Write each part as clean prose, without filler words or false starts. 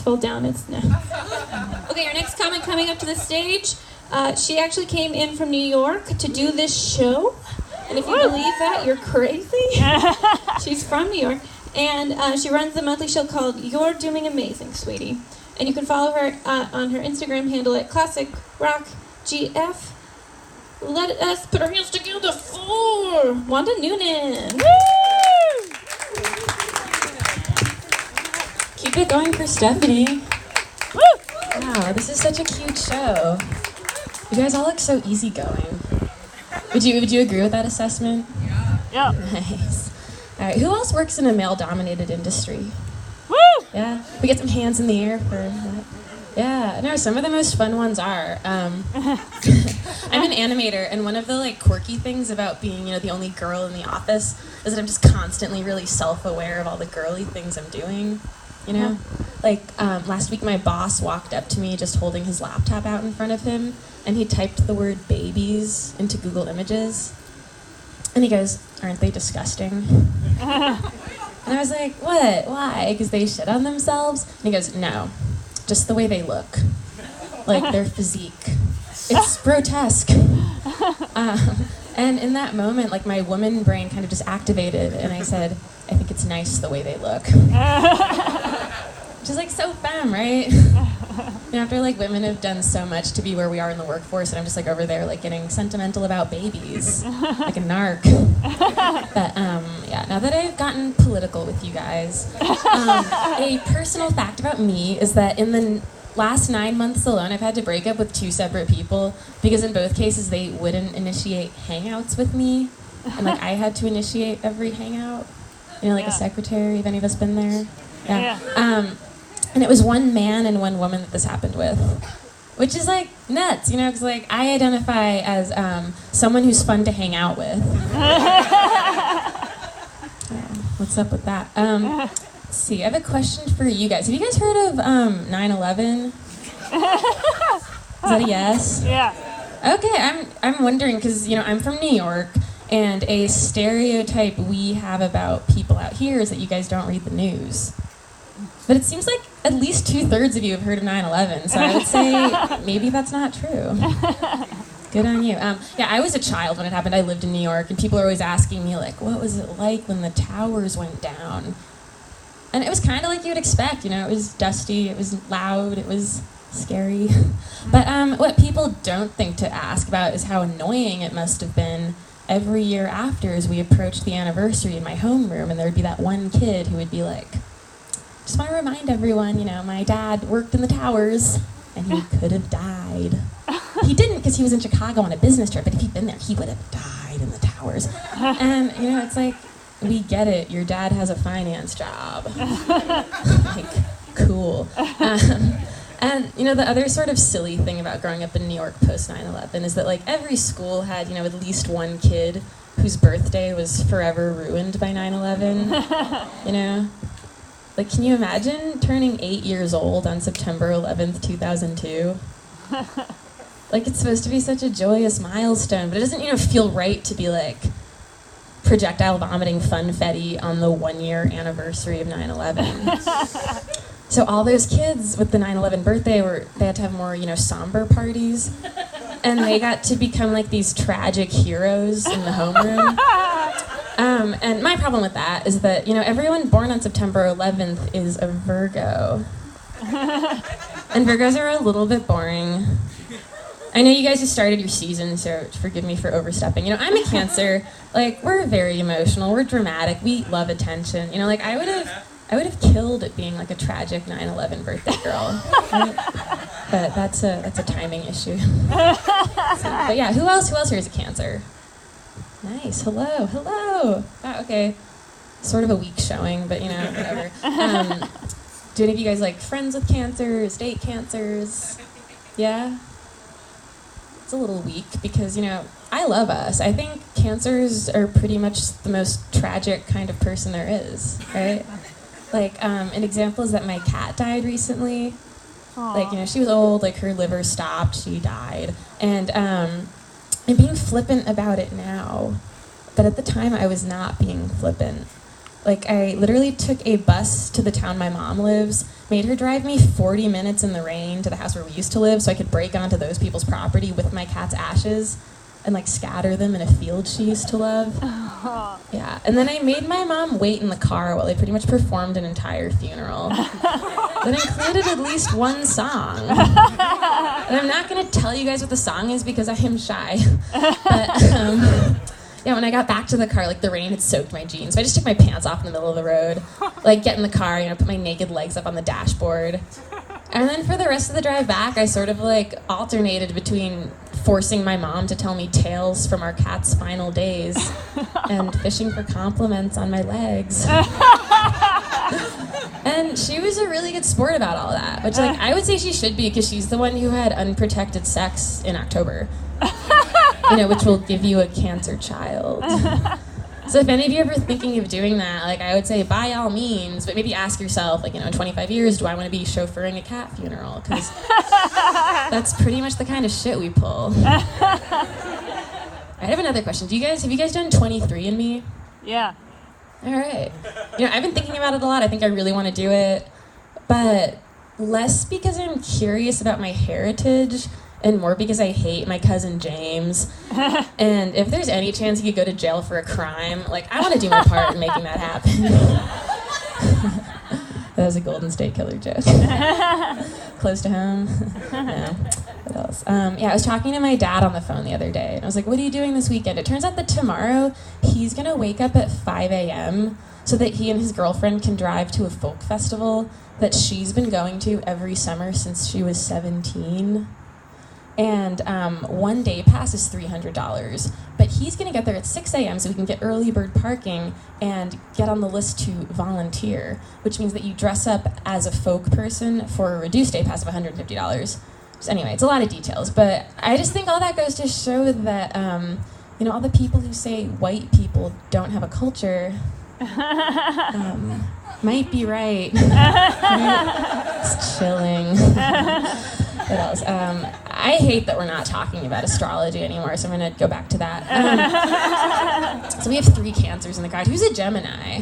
Scroll down, it's no. Okay, our next comic coming up to the stage. She actually came in from New York to do this show. And if you believe that, you're crazy. She's from New York. And she runs the monthly show called You're Doing Amazing, Sweetie. And you can follow her on her Instagram handle at Classic Rock GF. Let us put our hands together for Wanda Noonan. Woo! Keep it going for Stephanie. Woo! Wow, this is such a cute show. You guys all look so easygoing. Would you agree with that assessment? Yeah. Nice. All right, who else works in a male-dominated industry? Woo! Yeah, we get some hands in the air for that. Yeah, no, some of the most fun ones are. I'm an animator, and one of the quirky things about being, the only girl in the office is that I'm just constantly really self-aware of all the girly things I'm doing. Last week my boss walked up to me just holding his laptop out in front of him, and he typed the word babies into Google Images. And he goes, "Aren't they disgusting?" And I was like, "What? Why? Because they shit on themselves?" And he goes, "No, just the way they look. Like their physique. It's grotesque." And in that moment, my woman brain kind of just activated, and I said, "I think it's nice the way they look." Which is so femme, right? After women have done so much to be where we are in the workforce, and I'm just over there getting sentimental about babies, like a narc. But now that I've gotten political with you guys, a personal fact about me is that in the last 9 months alone, I've had to break up with 2 separate people because in both cases they wouldn't initiate hangouts with me, and I had to initiate every hangout. A secretary. Have any of us been there? Yeah. And it was one man and one woman that this happened with, which is nuts, because I identify as someone who's fun to hang out with. What's up with that? Let's see. I have a question for you guys. Have you guys heard of 9/11? Is that a yes? Yeah. Okay, I'm wondering because I'm from New York, and a stereotype we have about people out here is that you guys don't read the news. But it seems like at least 2/3 of you have heard of 9/11, so I would say maybe that's not true. Good on you. I was a child when it happened. I lived in New York, and people are always asking me, what was it like when the towers went down? And it was kind of like you would expect, it was dusty, it was loud, it was scary. But what people don't think to ask about is how annoying it must have been every year after as we approached the anniversary in my homeroom, and there would be that one kid who would be like, "Just want to remind everyone, my dad worked in the towers, and he could have died." He didn't because he was in Chicago on a business trip, but if he'd been there, he would have died in the towers. And, it's we get it. Your dad has a finance job. Cool. And, the other sort of silly thing about growing up in New York post 9/11 is that, every school had, at least one kid whose birthday was forever ruined by 9/11, can you imagine turning 8 years old on September 11th, 2002? It's supposed to be such a joyous milestone, but it doesn't, feel right to be projectile vomiting funfetti on the 1-year anniversary of 9/11. So all those kids with the 9/11 birthday they had to have more, somber parties, and they got to become these tragic heroes in the homeroom. And my problem with that is that, everyone born on September 11th is a Virgo. And Virgos are a little bit boring. I know you guys just started your season, so forgive me for overstepping. I'm a Cancer. We're very emotional. We're dramatic. We love attention. I would have killed at being a tragic 9/11 birthday girl. Right? But that's a timing issue. But yeah, who else here is a Cancer? Nice. Hello. Oh, okay. Sort of a weak showing, but whatever. Do any of you guys friends with Cancers, date Cancers? Yeah? It's a little weak because, I love us. I think Cancers are pretty much the most tragic kind of person there is, right? An example is that my cat died recently. Aww. She was old, her liver stopped, she died. And I'm being flippant about it now, but at the time I was not being flippant. I literally took a bus to the town my mom lives made her drive me 40 minutes in the rain to the house where we used to live so I could break onto those people's property with my cat's ashes and like scatter them in a field she used to love. Yeah, and then I made my mom wait in the car while I pretty much performed an entire funeral that included at least one song. And I'm not gonna tell you guys what the song is because I am shy. But yeah, when I got back to the car, like the rain had soaked my jeans, so I just took my pants off in the middle of the road, like get in the car, put my naked legs up on the dashboard. And then for the rest of the drive back, I sort of like alternated between forcing my mom to tell me tales from our cat's final days and fishing for compliments on my legs. And she was a really good sport about all that, which like I would say she should be because she's the one who had unprotected sex in October, which will give you a cancer child. So if any of you are ever thinking of doing that, like I would say by all means, but maybe ask yourself, like, in 25 years, do I want to be chauffeuring a cat funeral? Because that's pretty much the kind of shit we pull. I have another question. Have you guys done 23andMe? Yeah. All right. I've been thinking about it a lot. I think I really want to do it, but less because I'm curious about my heritage and more because I hate my cousin James. And if there's any chance he could go to jail for a crime, like, I want to do my part in making that happen. That was a Golden State Killer joke. Close to home. No. What else? I was talking to my dad on the phone the other day, and I was like, what are you doing this weekend? It turns out that tomorrow he's going to wake up at 5 a.m. so that he and his girlfriend can drive to a folk festival that she's been going to every summer since she was 17. And one day pass is $300, but he's going to get there at 6 a.m. so we can get early bird parking and get on the list to volunteer, which means that you dress up as a folk person for a reduced day pass of $150. So anyway, it's a lot of details, but I just think all that goes to show that, all the people who say white people don't have a culture might be right. It's chilling. What else? I hate that we're not talking about astrology anymore, so I'm going to go back to that. So we have 3 Cancers in the crowd. Who's a Gemini?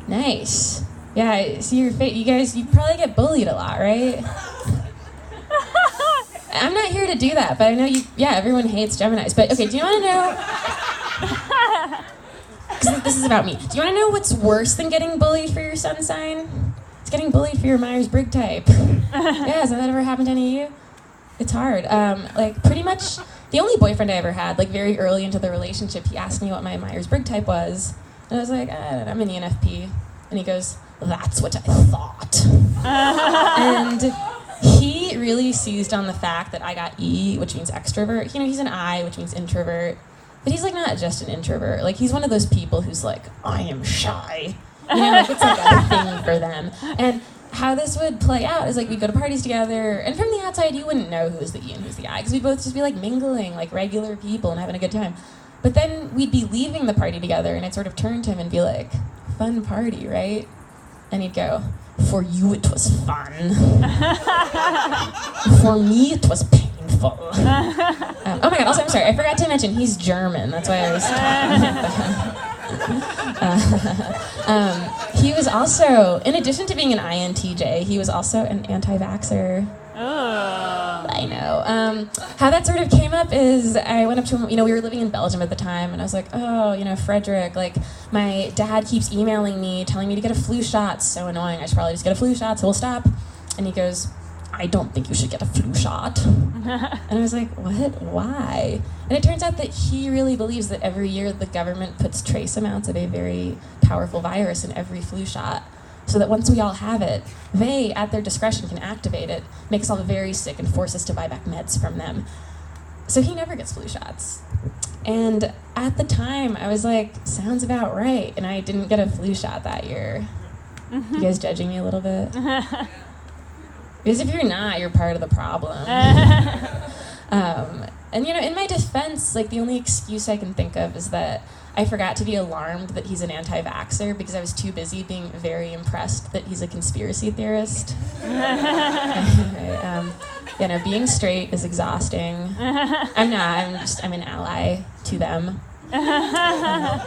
Nice. Yeah, I see your face. You guys, you probably get bullied a lot, right? I'm not here to do that, but I know everyone hates Geminis. But, okay, do you want to know... Because this is about me. Do you want to know what's worse than getting bullied for your sun sign? It's getting bullied for your Myers-Briggs type. Yeah, has that ever happened to any of you? It's hard. Pretty much the only boyfriend I ever had, very early into the relationship, he asked me what my Myers-Briggs type was. And I was like, I'm an ENFP. And he goes, that's what I thought. And he really seized on the fact that I got E, which means extrovert. He's an I, which means introvert. But he's not just an introvert. He's one of those people who's I am shy. It's a thing for them. And how this would play out is we'd go to parties together, and from the outside you wouldn't know who was the E and who's the I, because we'd both just be mingling like regular people and having a good time. But then we'd be leaving the party together, and I'd sort of turn to him and be like, fun party, right? And he'd go, for you it was fun. For me it was painful. Oh my god, also I'm sorry, I forgot to mention he's German, that's why I was talking. He was also, in addition to being an INTJ, he was also an anti-vaxxer. Oh. I know. How that sort of came up is I went up to him, we were living in Belgium at the time, and I was like, oh, Frederick, my dad keeps emailing me, telling me to get a flu shot. It's so annoying. I should probably just get a flu shot, so we'll stop. And he goes, I don't think you should get a flu shot. And I was like, what? Why? And it turns out that he really believes that every year the government puts trace amounts of a very powerful virus in every flu shot, so that once we all have it, they, at their discretion, can activate it, make us all very sick, and force us to buy back meds from them. So he never gets flu shots. And at the time, I was like, sounds about right. And I didn't get a flu shot that year. You guys judging me a little bit? Because if you're not, you're part of the problem. And in my defense, the only excuse I can think of is that I forgot to be alarmed that he's an anti-vaxxer because I was too busy being very impressed that he's a conspiracy theorist. Anyway, being straight is exhausting. I'm not, I'm an ally to them. Yeah.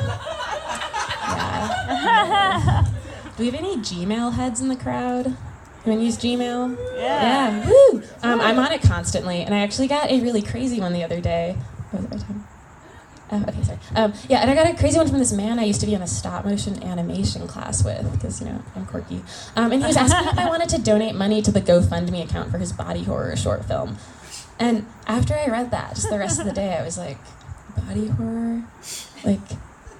Do we have any Gmail heads in the crowd? Anyone use Gmail? Yeah. Woo! I'm on it constantly, and I actually got a really crazy one the other day. Oh, is it my time? Okay, sorry. Yeah, and I got a crazy one from this man I used to be in a stop-motion animation class with, because, I'm quirky. And he was asking if I wanted to donate money to the GoFundMe account for his body horror short film. And after I read that, just the rest of the day, I was like, body horror? Like,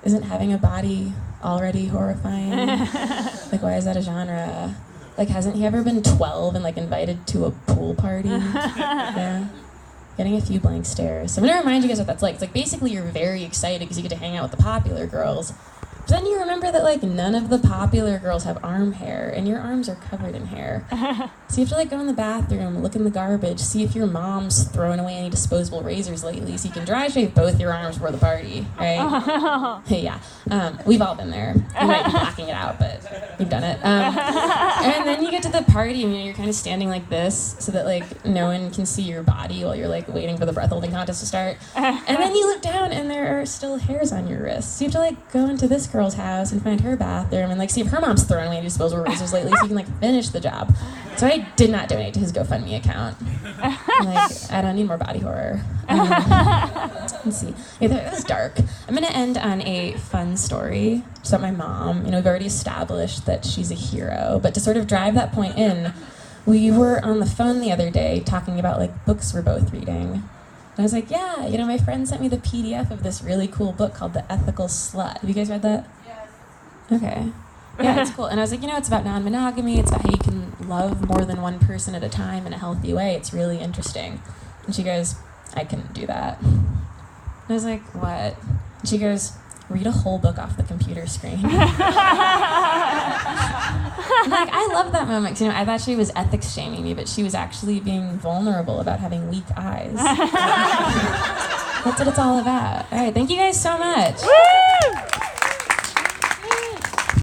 isn't having a body already horrifying? Like, why is that a genre? Like, hasn't he ever been 12 and, like, invited to a pool party? Yeah. Getting a few blank stares. So I'm gonna remind you guys what that's like. It's like, basically you're very excited because you get to hang out with the popular girls. But then you remember that, like, none of the popular girls have arm hair, and your arms are covered in hair. So you have to, like, go in the bathroom, look in the garbage, see if your mom's throwing away any disposable razors lately, so you can dry shave both your arms for the party, right? Yeah. We've all been there. You might be blocking it out, but you've done it. And then you get to the party, and you're kind of standing like this, so that, like, no one can see your body while you're, like, waiting for the breath holding contest to start. And then you look down, and there are still hairs on your wrists. So you have to, like, go into this girl's house and find her bathroom and, like, see if her mom's throwing away disposable razors lately, so you can, like, finish the job. So I did not donate to his GoFundMe account. Like, I don't need more body horror. Let's see. Yeah, that was dark. I'm gonna end on a fun story. Just about my mom. We've already established that she's a hero, but to sort of drive that point in, we were on the phone the other day talking about, like, books we're both reading. And I was like, yeah, my friend sent me the PDF of this really cool book called The Ethical Slut. Have you guys read that? Yes. Okay. Yeah, it's cool. And I was like, it's about non-monogamy. It's about how you can love more than one person at a time in a healthy way. It's really interesting. And she goes, I couldn't do that. And I was like, what? And she goes, read a whole book off the computer screen. I'm like, I love that moment, because, I thought she was ethics shaming me, but she was actually being vulnerable about having weak eyes. That's what it's all about. All right, thank you guys so much. Woo!